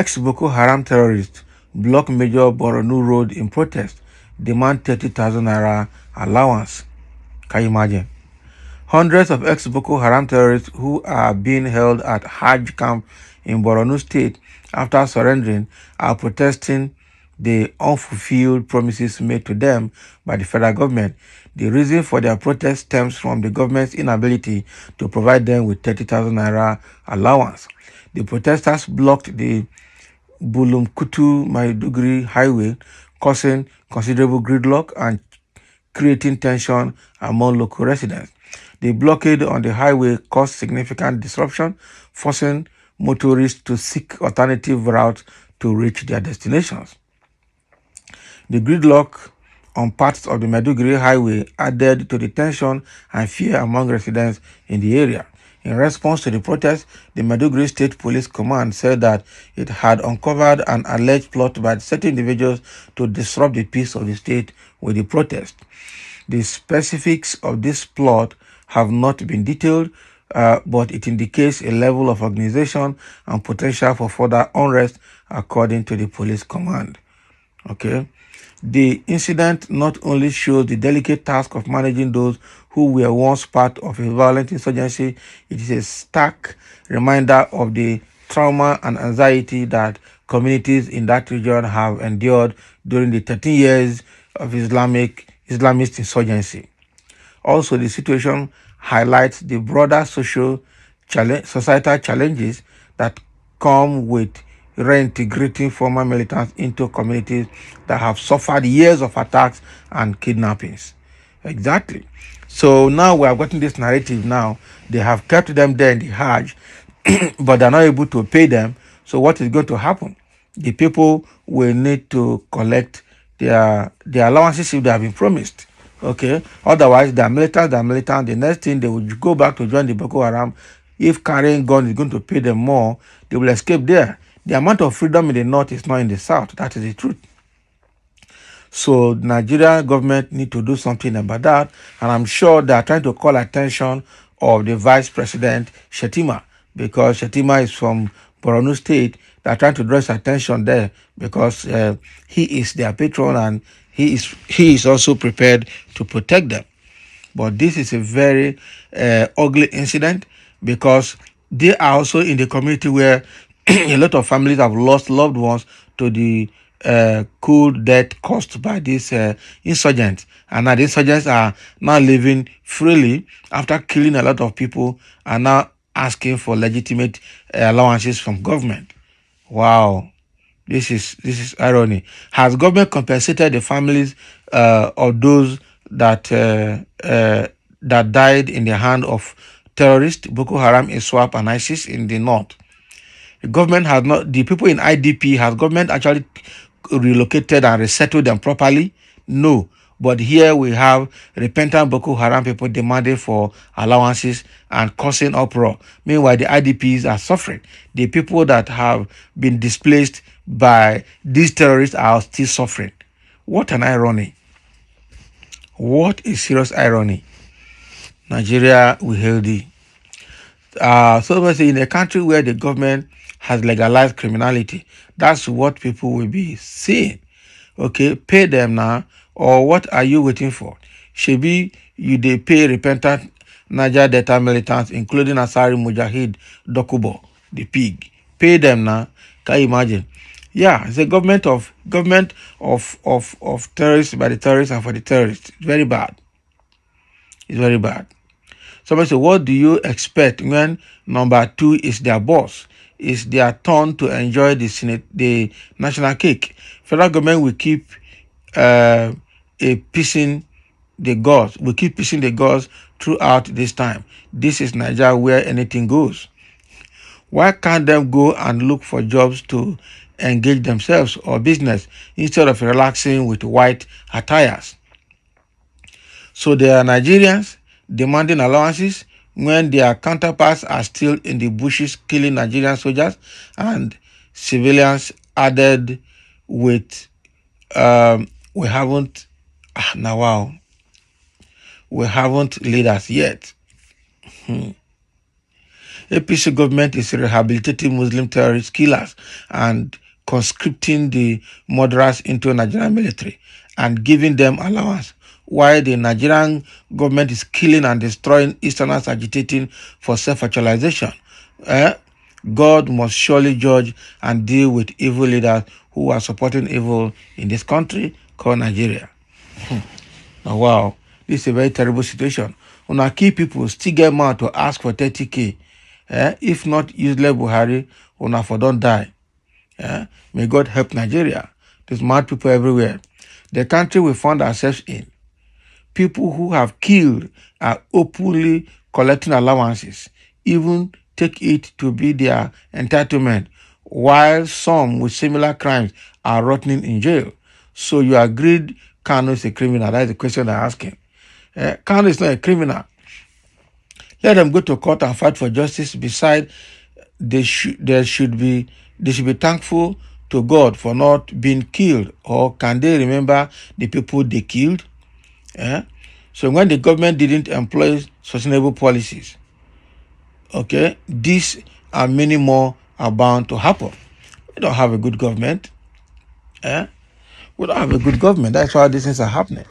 Ex-Boko Haram terrorists block major Borno road in protest, demand 30,000 naira allowance. Can you imagine? Hundreds of ex-Boko Haram terrorists who are being held at Hajj camp in Borno State after surrendering are protesting the unfulfilled promises made to them by the federal government. The reason for their protest stems from the government's inability to provide them with 30,000 naira allowance. The protesters blocked the Bulumkutu-Maiduguri highway, causing considerable gridlock and creating tension among local residents. The blockade on the highway caused significant disruption, forcing motorists to seek alternative routes to reach their destinations. The gridlock on parts of the Maiduguri highway added to the tension and fear among residents in the area. In response to the protest, the Maiduguri State Police Command said that it had uncovered an alleged plot by certain individuals to disrupt the peace of the state with the protest. The specifics of this plot have not been detailed, but it indicates a level of organization and potential for further unrest, according to the police command. Okay. The incident not only shows the delicate task of managing those who were once part of a violent insurgency, it is a stark reminder of the trauma and anxiety that communities in that region have endured during the 13 years of Islamist insurgency. Also, the situation highlights the broader societal challenges that come with reintegrating former militants into communities that have suffered years of attacks and kidnappings. Exactly. So now we have gotten this narrative now. They have kept them there in the Hajj, but they're not able to pay them. So what is going to happen? The people will need to collect their allowances if they have been promised. Okay. Otherwise, they're militant. The next thing, they will go back to join the Boko Haram. If carrying gun is going to pay them more, they will escape there. The amount of freedom in the north is not in the south. That is the truth. So the Nigerian government need to do something about that. And I'm sure they are trying to call attention of the Vice President Shetima, because Shetima is from Borno State. They are trying to draw his attention there because he is their patron and he is also prepared to protect them. But this is a very ugly incident because they are also in the community where a lot of families have lost loved ones to the cool death caused by these insurgents. And now the insurgents are now living freely after killing a lot of people and now asking for legitimate allowances from government. Wow. This is irony. Has government compensated the families of those that that died in the hand of terrorists, Boko Haram, ISWAP, and ISIS in the north? The government has not. The people in IDP, has government actually relocated and resettled them properly? No. But here we have repentant Boko Haram people demanding for allowances and causing uproar. Meanwhile, the IDPs are suffering. The people that have been displaced by these terrorists are still suffering. What an irony. What a serious irony. Nigeria, we hail thee. So in a country where the government has legalized criminality, that's what people will be seeing. Okay, pay them now, or what are you waiting for? Shebi, they pay repentant Niger Delta militants, including Asari Mujahid Dokubo, the pig. Pay them now. Can you imagine? Yeah, it's a government of terrorists by the terrorists and for the terrorists. It's very bad. It's very bad. Somebody say, what do you expect when number 2 is their boss? It's their turn to enjoy the national cake. Federal government will keep pissing the gods. We keep pissing the gods throughout this time. This is Nigeria where anything goes. Why can't they go and look for jobs to engage themselves or business instead of relaxing with white attires? So they are Nigerians demanding allowances when their counterparts are still in the bushes killing Nigerian soldiers and civilians added with we haven't leaders yet. APC government is rehabilitating Muslim terrorist killers and conscripting the murderers into Nigerian military and giving them allowance, while the Nigerian government is killing and destroying Easterners agitating for self-actualization. God must surely judge and deal with evil leaders who are supporting evil in this country called Nigeria. Oh, wow, this is a very terrible situation. Una key people still get mad to ask for 30K. If not useless Buhari, una for don't die. May God help Nigeria. There's mad people everywhere. The country we found ourselves in, people who have killed are openly collecting allowances, even take it to be their entitlement, while some with similar crimes are rotting in jail. So you agreed Kano is a criminal? That's the question they're asking. Kano is not a criminal. Let them go to court and fight for justice. Besides, they should be thankful to God for not being killed. Or can they remember the people they killed? So when the government didn't employ sustainable policies, okay, this and many more are bound to happen. We don't have a good government. We don't have a good government. That's why these things are happening.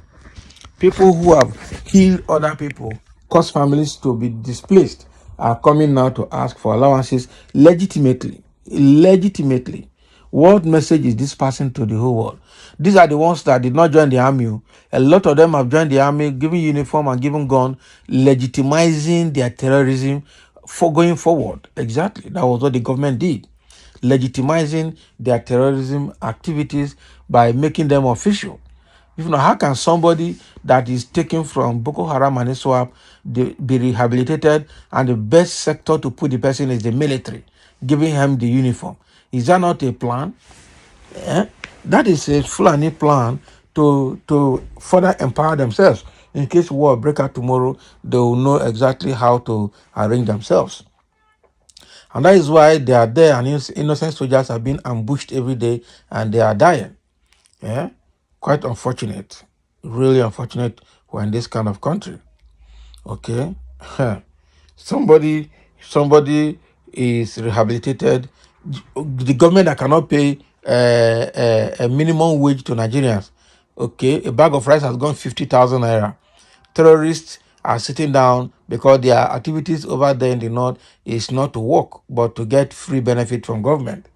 People who have killed other people, caused families to be displaced, are coming now to ask for allowances legitimately. Legitimately. What message is this passing to the whole world? These are the ones that did not join the army. A lot of them have joined the army, given uniform and given gun, legitimizing their terrorism for going forward. Exactly. That was what the government did. Legitimizing their terrorism activities by making them official. If not, how can somebody that is taken from Boko Haram and ISWAP be rehabilitated, and the best sector to put the person is the military, giving him the uniform? Is that not a plan? That is a Fulani plan to further empower themselves. In case war break out tomorrow, they will know exactly how to arrange themselves. And that is why they are there, and innocent soldiers are being ambushed every day and they are dying. Quite unfortunate. Really unfortunate we're in this kind of country. Okay. Somebody is rehabilitated. The government that cannot pay a minimum wage to Nigerians. Okay, a bag of rice has gone 50,000 naira. Terrorists are sitting down because their activities over there in the north is not to work but to get free benefit from government.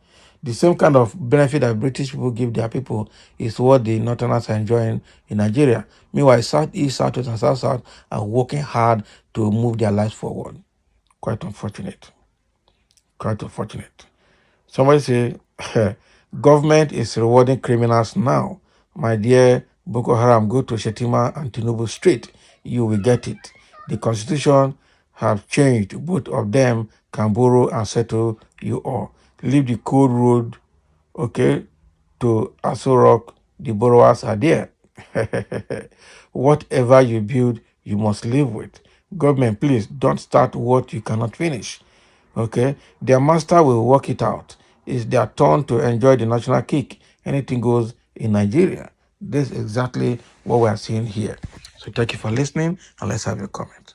The same kind of benefit that British people give their people is what the Northerners are enjoying in Nigeria. Meanwhile, Southeast, Southwest, and South are working hard to move their lives forward. Quite unfortunate. Quite unfortunate. Somebody say, government is rewarding criminals now. My dear Boko Haram, go to Shetima and Tinubu Street. You will get it. The constitution have changed. Both of them can borrow and settle you all. Leave the code road, okay, to Aso Rock. The borrowers are there. Whatever you build, you must live with. Government, please don't start what you cannot finish. Okay, their master will work it out. It's their turn to enjoy the national cake. Anything goes in Nigeria. This is exactly what we are seeing here. So thank you for listening, and let's have your comment.